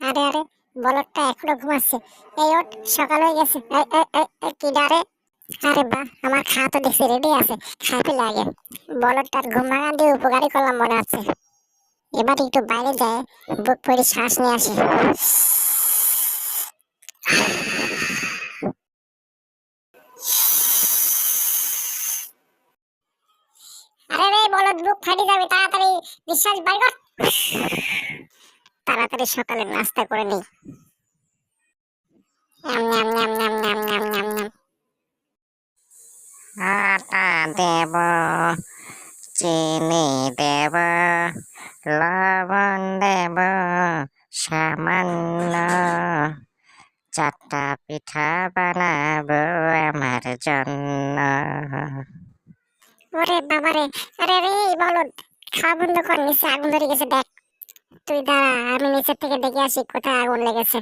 আরে আরে, বলদটা এখনো ঘুমাচ্ছে। এই ওঠ, সকাল হয়ে গেছে। কি ডারে? আরে বাহ, আমার খাওয়া তো দেখছি রেডি আছে, খাই ফেলে আগে। বলদটার ঘুম ভাঙান দিয়ে উপকারী করলাম মনে হচ্ছে। এবার একটু বাইরে যায়, বুক ভরে শ্বাস নিয়ে আসি। আরে রে বলদ, বুক ফাটি যাবে, তাড়াতাড়ি নিঃশ্বাস বাইর কর। তাড়াতাড়ি সকালে নাস্তা করে নিই। NAM NAM NAM NAM NAM NAM NAM NAM. আটা দেব, চিনি দেব, লবণ দেব সামান্য, চারটা পিঠা বানাবো আমার জন্য। ওরে বাবারে, আরে রে বলদ, খাওয়া বন্ধ কর, নিচে আগুন ধরে গেছে দেখ। তুই দাঁড়া, আমি নিচের থেকে দেখে আসি কোথায় আগুন লেগেছে।